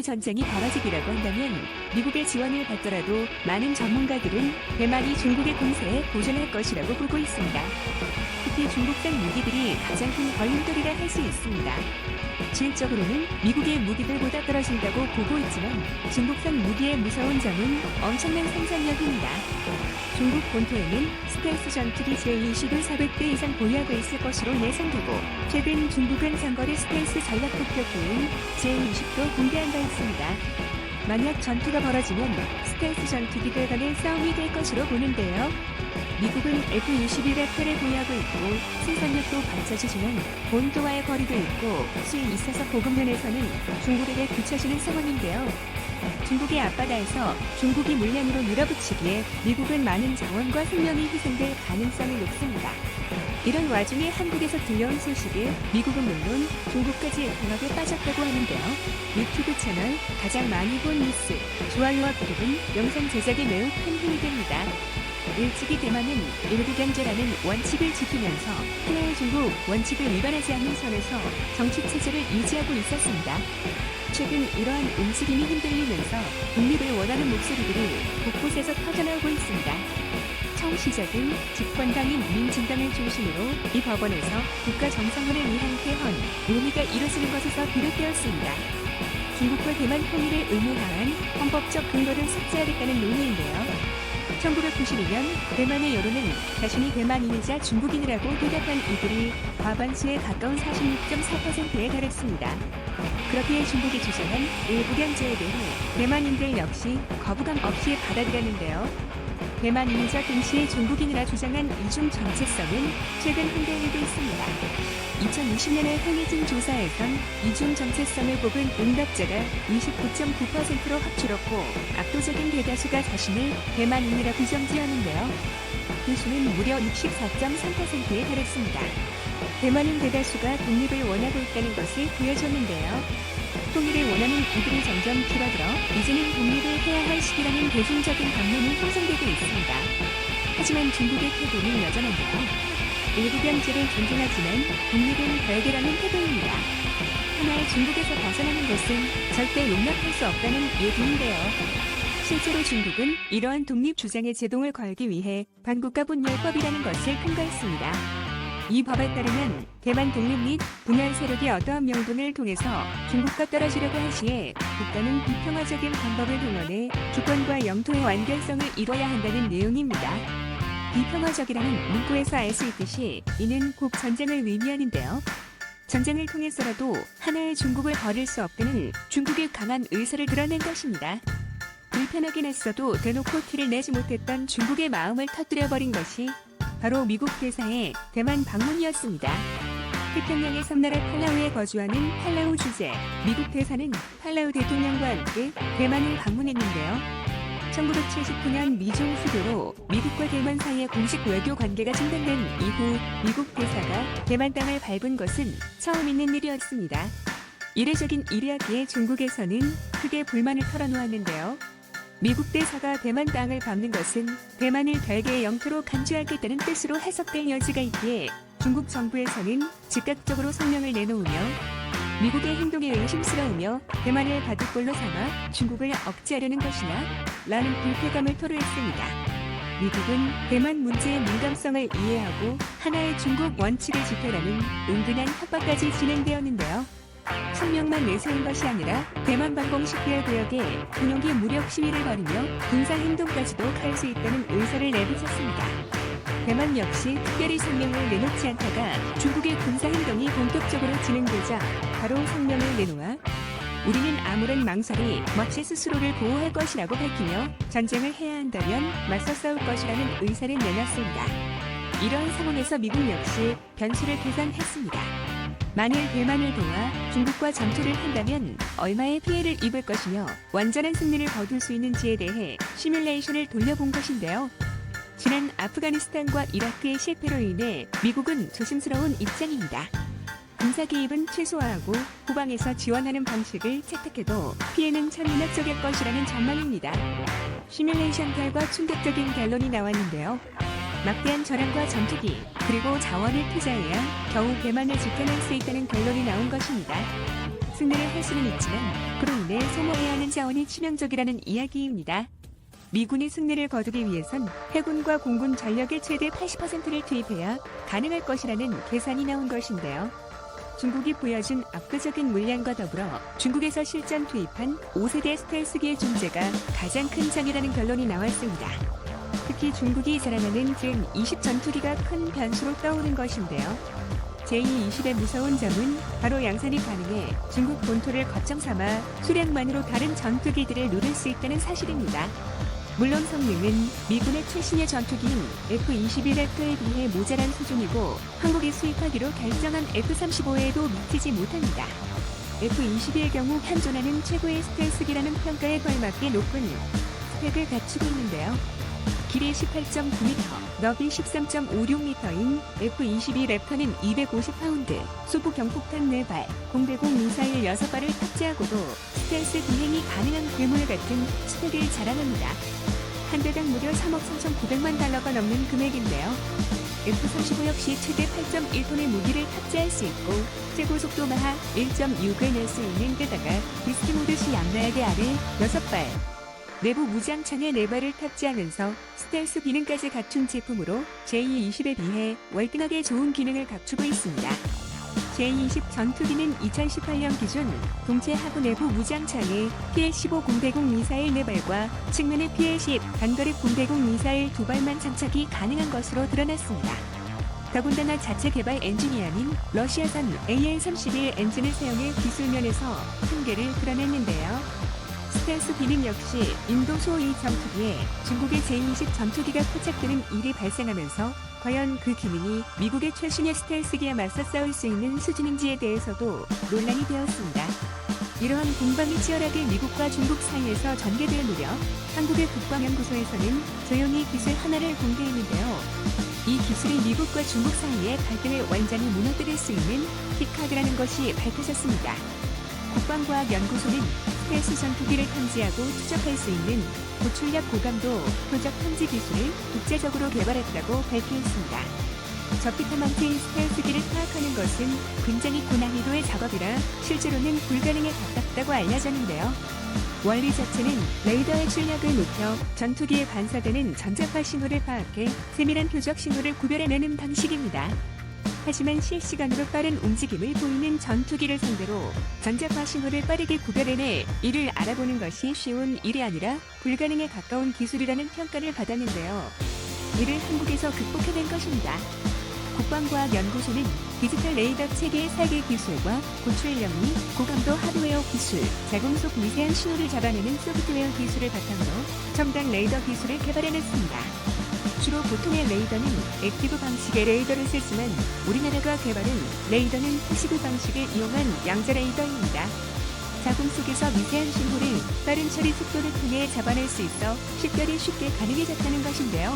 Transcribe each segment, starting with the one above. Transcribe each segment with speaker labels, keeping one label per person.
Speaker 1: 전쟁이 벌어지기라고 한다면 미국의 지원을 받더라도 많은 전문가들은 대만이 중국의 공세에 도전할 것이라고 보고 있습니다. 특히 중국산 무기들이 가장 큰 걸림돌이라 할 수 있습니다. 질적으로는 미국의 무기들보다 떨어진다고 보고 있지만 중국산 무기의 무서운 점은 엄청난 생산력입니다. 중국 본토에는 스텔스 전투기 제-22 400대 이상 보유하고 있을 것으로 예상되고 최근 중국은 장거리 스텔스 전략 폭격기인 제-20도 공개한 바 있습니다. 만약 전투가 벌어지면 스텔스 전투기들 간의 싸움이 될 것으로 보는데요. 미국은 F-21F를 보유하고 있고 생산력도 받쳐주지만 본토와의 거리도 있고 수에 있어서 보급 면에서는 중국에게 뒤처지는 상황인데요. 중국의 앞바다에서 중국이 물량으로 밀어붙이기에 미국은 많은 자원과 생명이 희생될 가능성이 높습니다. 이런 와중에 한국에서 들려온 소식에 미국은 물론 중국까지 공학에 빠졌다고 하는데요. 유튜브 채널 가장 많이 본 뉴스, 좋아요와 구독은 영상 제작에 매우 큰 힘이 됩니다. 일찍이 대만은 일부 경제라는 원칙을 지키면서 하나의 중국 원칙을 위반하지 않는 선에서 정치체제를 유지하고 있었습니다. 최근 이러한 움직임이 흔들리면서 독립을 원하는 목소리들이 곳곳에서 터져나오고 있습니다. 처음 시작은 집권당인 민진당을 중심으로 이 법원에서 국가 정상화를 위한 개헌, 논의가 이뤄지는 것에서 비롯되었습니다. 중국과 대만 통일을 의무화한 헌법적 근거를 삭제하겠다는 논의인데요. 1992년 대만의 여론은 자신이 대만인이자 중국인이라고 대답한 이들이 과반수에 가까운 46.4%에 달했습니다. 그렇기에 중국이 주장한 일부 경제에 대해 대만인들 역시 거부감 없이 받아들였는데요. 대만인이자 동시에 중국인이라 주장한 이중 정체성은 최근 흔들리고 있습니다. 2020년에 행해진 조사에선 이중 정체성을 뽑은 응답자가 29.9%로 확줄었고 압도적인 대다수가 자신을 대만인이라 부정지었는데요. 그 수는 무려 64.3%에 달했습니다. 대만인 대다수가 독립을 원하고 있다는 것을 보여줬는데요. 통일을 원하는 이들이 점점 줄어들어 이제는 독립을 해야 할 시기라는 대중적인 반론이 형성되고 있습니다. 하지만 중국의 태도는 여전한데요. 일부 경제를 존중하지만 독립은 별개라는 태도입니다. 하나의 중국에서 벗어나는 것은 절대 용납할 수 없다는 얘기인데요. 실제로 중국은 이러한 독립 주장에 제동을 걸기 위해 반국가분열법이라는 것을 통과했습니다. 이 법에 따르면 대만 독립 및 분열 세력이 어떠한 명분을 통해서 중국과 떨어지려고 할 시에 국가는 비평화적인 방법을 동원해 주권과 영토의 완결성을 이뤄야 한다는 내용입니다. 비평화적이라는 문구에서 알 수 있듯이 이는 곧 전쟁을 의미하는데요. 전쟁을 통해서라도 하나의 중국을 버릴 수 없다는 중국의 강한 의사를 드러낸 것입니다. 불편하긴 했어도 대놓고 티를 내지 못했던 중국의 마음을 터뜨려버린 것이 바로 미국 대사의 대만 방문이었습니다. 태평양의 섬나라 팔라우에 거주하는 팔라우 주재, 미국 대사는 팔라우 대통령과 함께 대만을 방문했는데요. 1979년 미중 수교로 미국과 대만 사이의 공식 외교 관계가 중단된 이후 미국 대사가 대만 땅을 밟은 것은 처음 있는 일이었습니다. 이례적인 일이었기에 중국에서는 크게 불만을 털어놓았는데요. 미국 대사가 대만 땅을 밟는 것은 대만을 별개의 영토로 간주하겠다는 뜻으로 해석될 여지가 있기에 중국 정부에서는 즉각적으로 성명을 내놓으며 미국의 행동에 의심스러우며 대만을 바둑돌로 삼아 중국을 억제하려는 것이나 라는 불쾌감을 토로했습니다. 미국은 대만 문제의 민감성을 이해하고 하나의 중국 원칙을 지켜라는 은근한 협박까지 진행되었는데요. 성명만 내세운 것이 아니라 대만 방공 10개월 구역에 군용기 무력 시위를 벌이며 군사행동까지도 할 수 있다는 의사를 내비쳤습니다. 대만 역시 특별히 성명을 내놓지 않다가 중국의 군사행동이 본격적으로 진행되자 바로 성명을 내놓아 우리는 아무런 망설이 마치 스스로를 보호할 것이라고 밝히며 전쟁을 해야 한다면 맞서 싸울 것이라는 의사를 내놨습니다. 이러한 상황에서 미국 역시 변수를 계산했습니다. 만일 대만을 도와 중국과 전투를 한다면 얼마의 피해를 입을 것이며 완전한 승리를 거둘 수 있는지에 대해 시뮬레이션을 돌려본 것인데요. 지난 아프가니스탄과 이라크의 실패로 인해 미국은 조심스러운 입장입니다. 군사 개입은 최소화하고 후방에서 지원하는 방식을 채택해도 피해는 천문학적일 것이라는 전망입니다. 시뮬레이션 결과 충격적인 결론이 나왔는데요. 막대한 전함과 전투기, 그리고 자원을 투자해야 겨우 배만을 지켜낼 수 있다는 결론이 나온 것입니다. 승리를 할 수는 있지만 그로 인해 소모해야 하는 자원이 치명적이라는 이야기입니다. 미군이 승리를 거두기 위해선 해군과 공군 전력의 최대 80%를 투입해야 가능할 것이라는 계산이 나온 것인데요. 중국이 보여준 압도적인 물량과 더불어 중국에서 실전 투입한 5세대 스텔스기의 존재가 가장 큰 장이라는 결론이 나왔습니다. 특히 중국이 자랑하는 제-20 전투기가 큰 변수로 떠오른 것인데요. 제-20의 무서운 점은 바로 양산이 가능해 중국 본토를 거점 삼아 수량만으로 다른 전투기들을 누를 수 있다는 사실입니다. 물론 성능은 미군의 최신의 전투기인 F-21F에 비해 모자란 수준이고 한국이 수입하기로 결정한 F-35에도 미치지 못합니다. F-22의 경우 현존하는 최고의 스텔스기라는 평가에 걸맞게 높은 스펙을 갖추고 있는데요. 길이 18.9m, 너비 13.56m인 F-22 랩터는 250파운드, 수부 경폭탄 4발, 공대공 미사일 6발을 탑재하고도 스텔스 비행이 가능한 괴물 같은 스펙을 자랑합니다. 한 대당 무려 3억 3,900만 달러가 넘는 금액인데요. F-35 역시 최대 8.1톤의 무기를 탑재할 수 있고 최고 속도 마하 1.6을 낼 수 있는 데다가 디스크 모드 시 양날개 알을 6발, 내부 무장창에 4발을 탑재하면서 스텔스 기능까지 갖춘 제품으로 제-20에 비해 월등하게 좋은 기능을 갖추고 있습니다. 제-20 전투기는 2018년 기준 동체 하부 내부 무장창에 PL-15 공대공 미사일 4발과 측면에 PL-10 단거리 공대공 미사일 2발만 장착이 가능한 것으로 드러났습니다. 더군다나 자체 개발 엔진이 아닌 러시아산 AN-31 엔진을 사용해 기술면에서 한계를 드러냈는데요. 스텔스 기능 역시 인도 소2 전투기에 중국의 제-20 전투기가 포착되는 일이 발생하면서 과연 그 기능이 미국의 최신의 스텔스기에 맞서 싸울 수 있는 수준인지에 대해서도 논란이 되었습니다. 이러한 공방이 치열하게 미국과 중국 사이에서 전개될 무렵 한국의 국방연구소에서는 조용히 기술 하나를 공개했는데요. 이 기술이 미국과 중국 사이의 갈등을 완전히 무너뜨릴 수 있는 티카드라는 것이 밝혀졌습니다. 국방과학연구소는 스텔스 전투기를 탐지하고 추적할 수 있는 고출력 고감도 표적 탐지 기술을 국제적으로 개발했다고 발표했습니다. 적기탐망체인 스텔스기를 파악하는 것은 굉장히 고난이도의 작업이라 실제로는 불가능에 가깝다고 알려졌는데요. 원리 자체는 레이더의 출력을 높여 전투기에 반사되는 전자파 신호를 파악해 세밀한 표적 신호를 구별해내는 방식입니다. 하지만 실시간으로 빠른 움직임을 보이는 전투기를 상대로 전자파 신호를 빠르게 구별해내 이를 알아보는 것이 쉬운 일이 아니라 불가능에 가까운 기술이라는 평가를 받았는데요. 이를 한국에서 극복해낸 것입니다. 국방과학연구소는 디지털 레이더 체계의 설계 기술과 고출력 및 고감도 하드웨어 기술, 자금속 미세한 신호를 잡아내는 소프트웨어 기술을 바탕으로 첨단 레이더 기술을 개발해냈습니다. 주로 보통의 레이더는 액티브 방식의 레이더를 쓰지만 우리나라가 개발한 레이더는 패시브 방식을 이용한 양자 레이더입니다. 자궁 속에서 미세한 신호를 빠른 처리 속도를 통해 잡아낼 수 있어 식별이 쉽게 가능해졌다는 것인데요.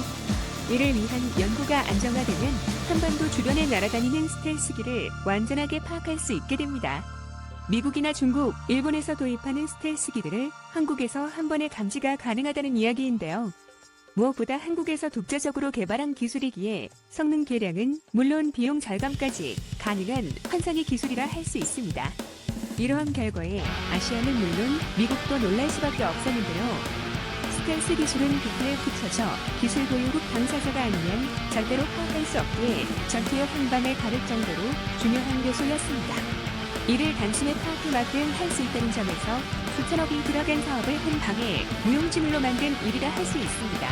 Speaker 1: 이를 위한 연구가 안정화되면 한반도 주변에 날아다니는 스텔스기를 완전하게 파악할 수 있게 됩니다. 미국이나 중국, 일본에서 도입하는 스텔스기들을 한국에서 한 번에 감지가 가능하다는 이야기인데요. 무엇보다 한국에서 독자적으로 개발한 기술이기에 성능 개량은 물론 비용 절감까지 가능한 환상의 기술이라 할 수 있습니다. 이러한 결과에 아시아는 물론 미국도 놀랄 수밖에 없었는데요. 스텔스 기술은 기타에 붙여져 기술 보유국 당사자가 아니면 절대로 파악할 수 없기에 전투의 한방을 가를 정도로 중요한 요소였습니다. 이를 단숨에 파악해 맞대응 할 수 있다는 점에서 수천억이 들어간 사업을 한 방에 무용지물로 만든 일이라 할 수 있습니다.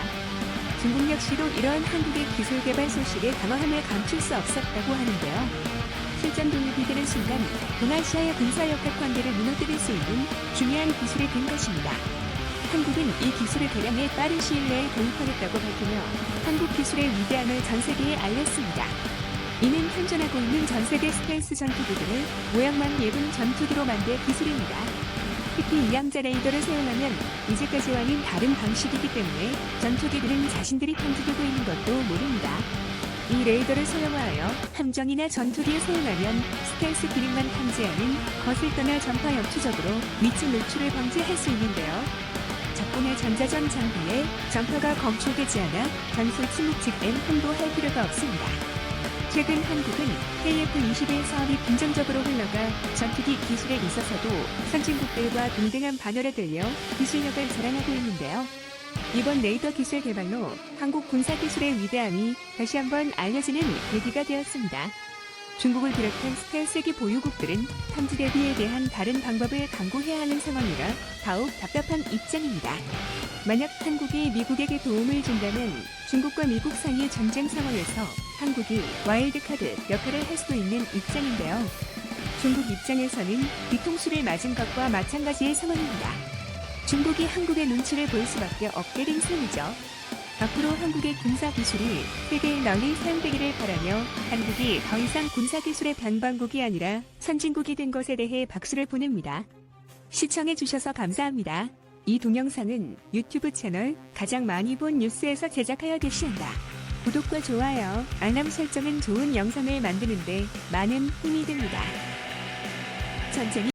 Speaker 1: 중국 역시도 이러한 한국의 기술 개발 소식에 당황함을 감출 수 없었다고 하는데요. 실전 도입이 되는 순간 동아시아의 군사역학 관계를 무너뜨릴 수 있는 중요한 기술이 된 것입니다. 한국은 이 기술을 개량해 빠른 시일 내에 도입하겠다고 밝히며 한국 기술의 위대함을 전 세계에 알렸습니다. 이는 현존하고 있는 전 세계 스텔스 전투기들을 모양만 예쁜 전투기로 만들 기술입니다. 특히 이양자 레이더를 사용하면 이제까지와는 다른 방식이기 때문에 전투기들은 자신들이 탐지되고 있는 것도 모릅니다. 이 레이더를 사용하여 함정이나 전투기에 사용하면 스텔스 기능만 탐지하는 것을 떠나 전파 역추적으로 위치 노출을 방지할 수 있는데요. 일본의 전자전 장비에 정표가 검출되지 않아 전술 침묵 직엔 홍보할 필요가 없습니다. 최근 한국은 KF-21 사업이 긍정적으로 흘러가 전투기 기술에 있어서도 선진국들과 동등한 반열에 들려 기술력을 자랑하고 있는데요. 이번 레이더 기술 개발로 한국 군사기술의 위대함이 다시 한번 알려지는 계기가 되었습니다. 중국을 비롯한 스텔스기 보유국들은 탐지 대비에 대한 다른 방법을 강구해야 하는 상황이라 더욱 답답한 입장입니다. 만약 한국이 미국에게 도움을 준다면 중국과 미국 사이의 전쟁 상황에서 한국이 와일드카드 역할을 할 수도 있는 입장인데요. 중국 입장에서는 뒤통수를 맞은 것과 마찬가지의 상황입니다. 중국이 한국의 눈치를 볼 수밖에 없게 된 셈이죠. 앞으로 한국의 군사기술이 세계에 널리 사용되기를 바라며 한국이 더 이상 군사기술의 변방국이 아니라 선진국이 된 것에 대해 박수를 보냅니다. 시청해주셔서 감사합니다. 이 동영상은 유튜브 채널 가장 많이 본 뉴스에서 제작하여 게시한다. 구독과 좋아요, 알람 설정은 좋은 영상을 만드는데 많은 힘이 됩니다. 전쟁이